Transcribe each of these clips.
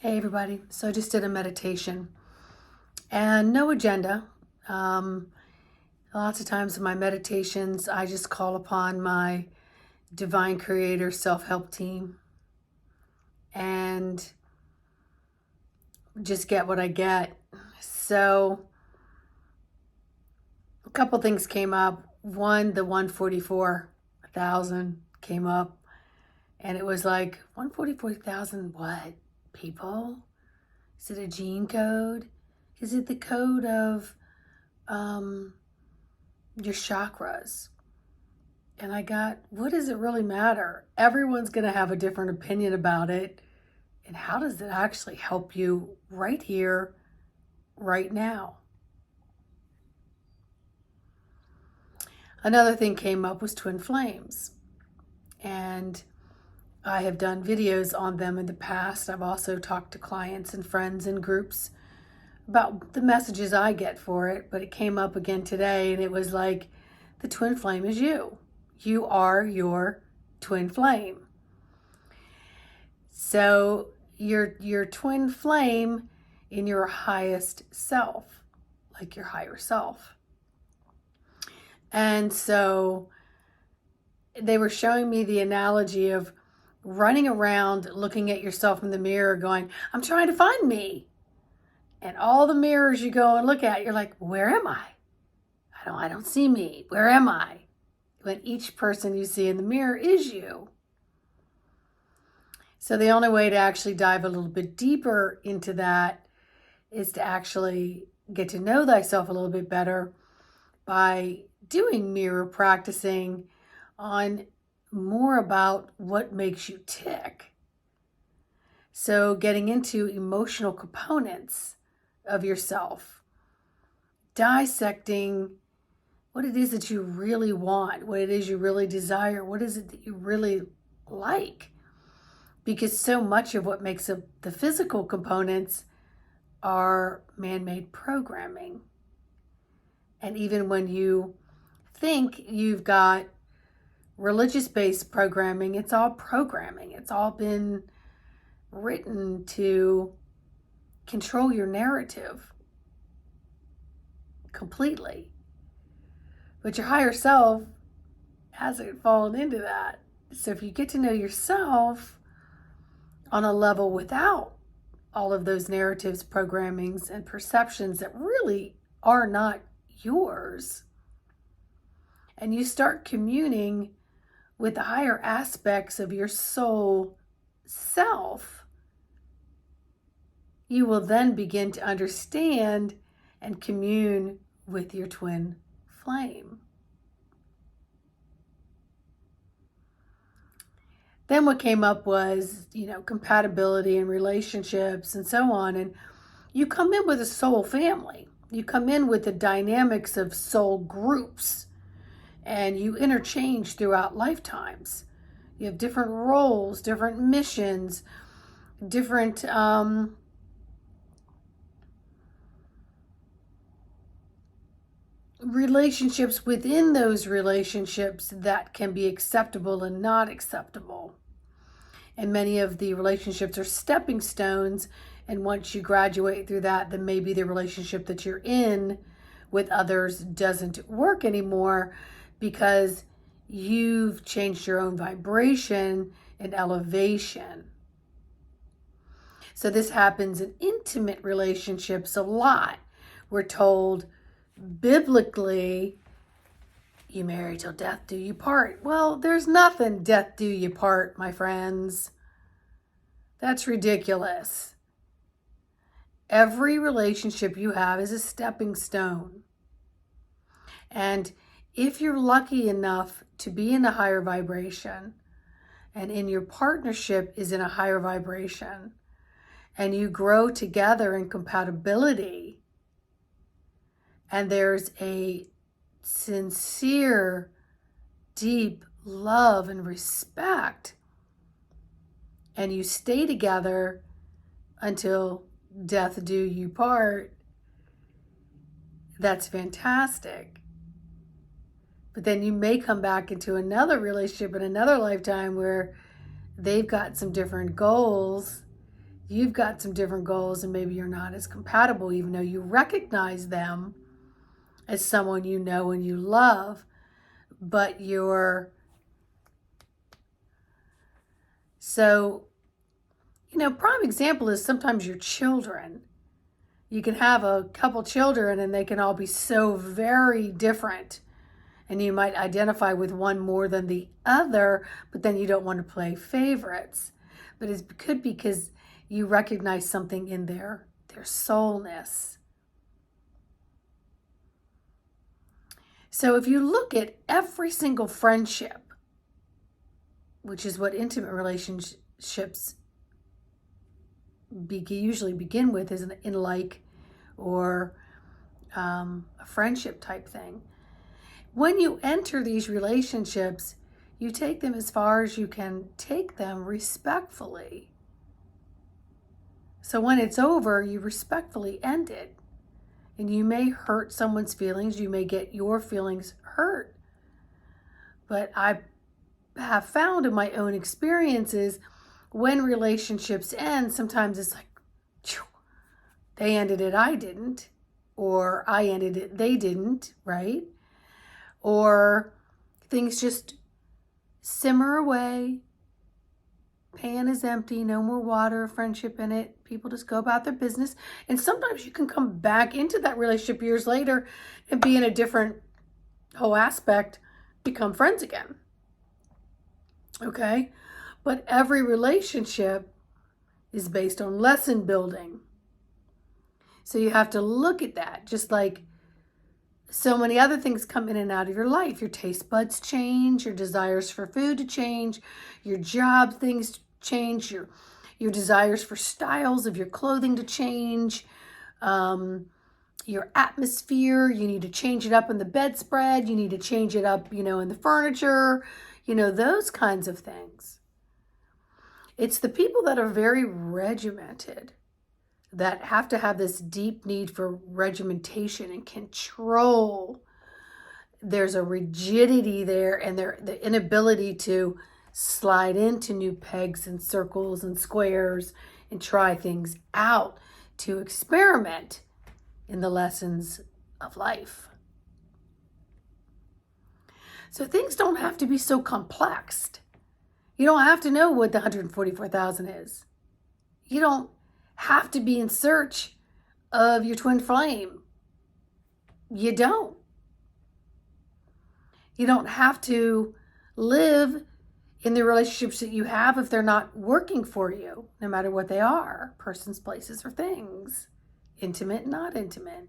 Hey everybody, so I just did a meditation and no agenda. Lots of times in my meditations, I just call upon my divine creator self-help team and just get what I get. So a couple things came up. One, the 144,000 came up and it was like 144,000 what? People? Is it a gene code? Is it the code of your chakras? And I got, what does it really matter? Everyone's going to have a different opinion about it. And how does it actually help you right here, right now? Another thing came up was twin flames. And I have done videos on them in the past. I've also talked to clients and friends and groups about the messages I get for it, but it came up again today and it was like, the twin flame is you. You are your twin flame. So your twin flame in your highest self, like your higher self. And so they were showing me the analogy of running around looking at yourself in the mirror going, I'm trying to find me. And all the mirrors you go and look at, you're like, where am I? I don't see me. Where am I? When each person you see in the mirror is you. So the only way to actually dive a little bit deeper into that is to actually get to know thyself a little bit better by doing mirror practicing on more about what makes you tick. So getting into emotional components of yourself, dissecting what it is that you really want, what it is you really desire, what is it that you really like. Because so much of what makes up the physical components are man-made programming. And even when you think you've got religious-based programming, it's all programming. It's all been written to control your narrative completely. But your higher self hasn't fallen into that. So if you get to know yourself on a level without all of those narratives, programmings, and perceptions that really are not yours, and you start communing with the higher aspects of your soul self, you will then begin to understand and commune with your twin flame. Then what came up was, compatibility and relationships and so on. And you come in with a soul family. You come in with the dynamics of soul groups and you interchange throughout lifetimes. You have different roles, different missions, different relationships within those relationships that can be acceptable and not acceptable. And many of the relationships are stepping stones. And once you graduate through that, then maybe the relationship that you're in with others doesn't work anymore because you've changed your own vibration and elevation. So this happens in intimate relationships a lot. We're told biblically, you marry till death do you part. Well, there's nothing death do you part, my friends. That's ridiculous. Every relationship you have is a stepping stone. And if you're lucky enough to be in a higher vibration and in your partnership is in a higher vibration and you grow together in compatibility and there's a sincere, deep love and respect, and you stay together until death do you part, that's fantastic. But then you may come back into another relationship in another lifetime where they've got some different goals. you've got some different goals and maybe you're not as compatible, even though you recognize them as someone you know and you love, but so, prime example is sometimes your children. You can have a couple children and they can all be so very different. And you might identify with one more than the other, but then you don't want to play favorites. But it could be because you recognize something in their soulness. So if you look at every single friendship, which is what intimate relationships usually begin with, is in like or a friendship type thing. When you enter these relationships, you take them as far as you can take them respectfully. So when it's over, you respectfully end it. And you may hurt someone's feelings. You may get your feelings hurt. But I have found in my own experiences, when relationships end, sometimes it's like, they ended it, I didn't. Or I ended it, they didn't, right? Or things just simmer away. Pan is empty, no more water, friendship in it. People just go about their business. And sometimes you can come back into that relationship years later and be in a different whole aspect, become friends again. Okay? But every relationship is based on lesson building. So you have to look at that, just like so many other things come in and out of your life. Your taste buds change, your desires for food to change, your job things change, your desires for styles of your clothing to change, your atmosphere. You need to change it up in the bedspread. You need to change it up, in the furniture, those kinds of things. It's the people that are very regimented that have to have this deep need for regimentation and control. There's a rigidity there, and the inability to slide into new pegs and circles and squares and try things out, to experiment in the lessons of life. So things don't have to be so complex. You don't have to know what the 144,000 is. You don't have to be in search of your twin flame. You don't. You don't have to live in the relationships that you have if they're not working for you, no matter what they are, persons, places, or things, intimate, not intimate.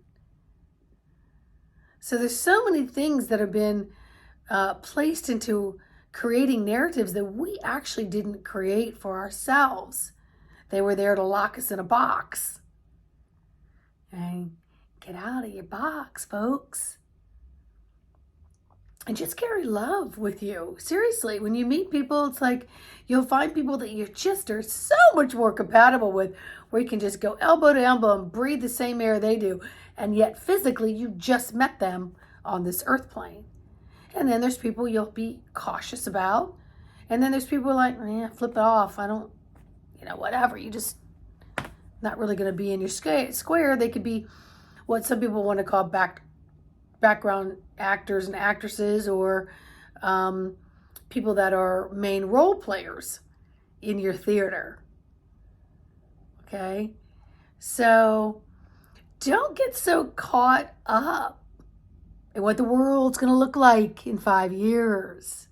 So there's so many things that have been placed into creating narratives that we actually didn't create for ourselves. They were there to lock us in a box. And get out of your box, folks. And just carry love with you. Seriously, when you meet people, it's like you'll find people that you just are so much more compatible with, where you can just go elbow to elbow and breathe the same air they do. And yet physically, you just met them on this earth plane. And then there's people you'll be cautious about. And then there's people like, flip it off. I don't, whatever. You just not really going to be in your square. They could be what some people want to call background actors and actresses, or people that are main role players in your theater. Okay? So don't get so caught up in what the world's going to look like in 5 years.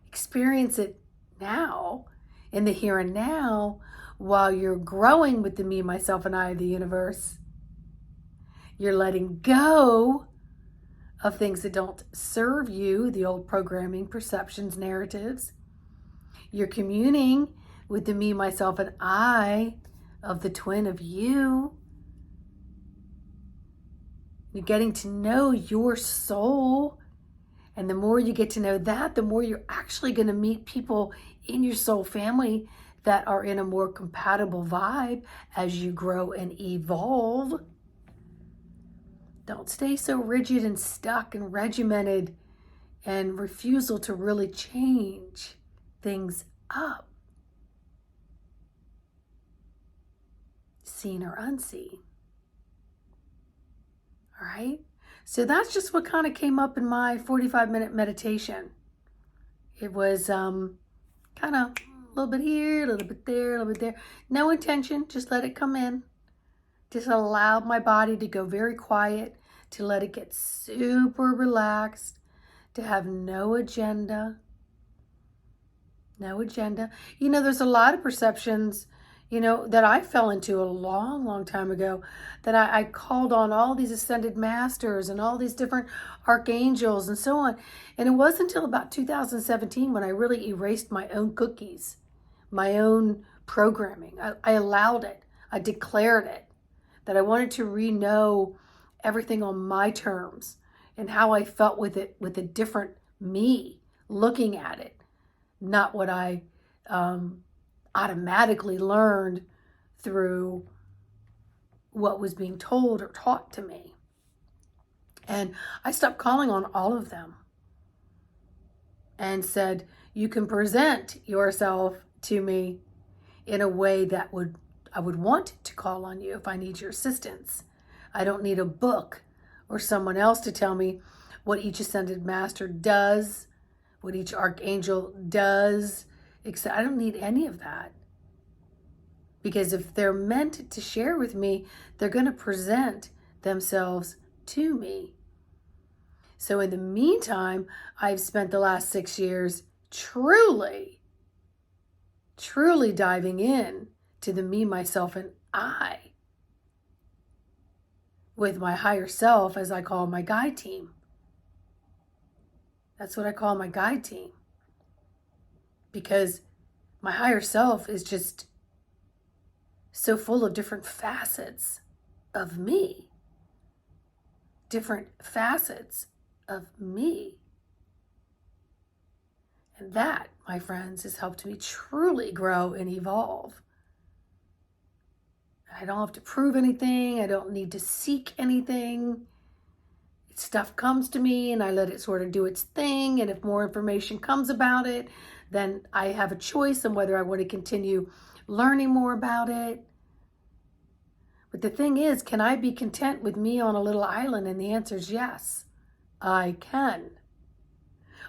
Experience it now, in the here and now, while you're growing with the me, myself, and I of the universe. You're letting go of things that don't serve you, the old programming, perceptions, narratives. You're communing with the me, myself, and I of the twin of you. You're getting to know your soul. And the more you get to know that, the more you're actually going to meet people in your soul family that are in a more compatible vibe as you grow and evolve. Don't stay so rigid and stuck and regimented, and refusal to really change things up. seen or unseen. All right? So that's just what kind of came up in my 45-minute meditation. It was kind of a little bit here, a little bit there, a little bit there. No intention, just let it come in. Just allow my body to go very quiet, to let it get super relaxed, to have no agenda. No agenda. You know, there's a lot of perceptions, that I fell into a long, long time ago, that I called on all these ascended masters and all these different archangels and so on. And it wasn't until about 2017 when I really erased my own cookies, my own programming. I allowed it. I declared it, that I wanted to re-know everything on my terms and how I felt with it, with a different me looking at it, not what I automatically learned through what was being told or taught to me. And I stopped calling on all of them and said, you can present yourself to me in a way that I would want to call on you if I need your assistance. I don't need a book or someone else to tell me what each ascended master does, what each archangel does, except I don't need any of that. Because if they're meant to share with me, they're going to present themselves to me. So in the meantime, I've spent the last 6 years truly diving in to the me, myself, and I with my higher self, as I call my guide team. That's what I call my guide team. Because my higher self is just so full of different facets of me. Different facets of me. And that, my friends, has helped me truly grow and evolve. I don't have to prove anything. I don't need to seek anything. Stuff comes to me and I let it sort of do its thing. And if more information comes about it, then I have a choice on whether I want to continue learning more about it. But the thing is, can I be content with me on a little island? And the answer is yes, I can.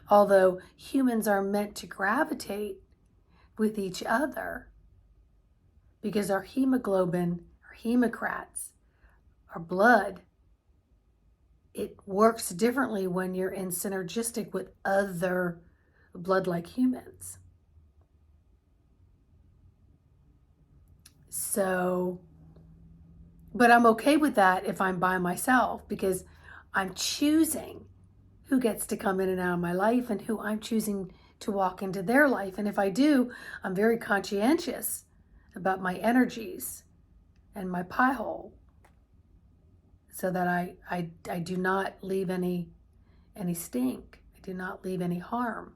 Although humans are meant to gravitate with each other because our hemoglobin, our hemocrats, our blood, it works differently when you're in synergistic with other blood-like humans. So, but I'm okay with that if I'm by myself because I'm choosing who gets to come in and out of my life and who I'm choosing to walk into their life. And if I do, I'm very conscientious about my energies and my pie hole, so that I do not leave any stink. I do not leave any harm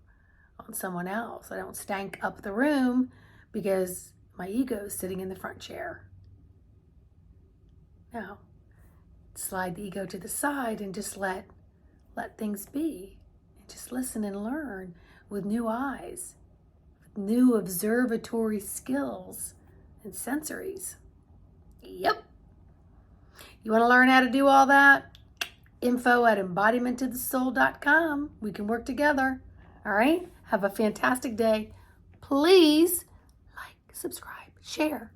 on someone else. I don't stank up the room because my ego is sitting in the front chair. Now, slide the ego to the side and just let things be. And just listen and learn with new eyes, with new observatory skills and sensories. Yep. You want to learn how to do all that? info@embodimentofthesoul.com. We can work together. All right? Have a fantastic day. Please like, subscribe, share.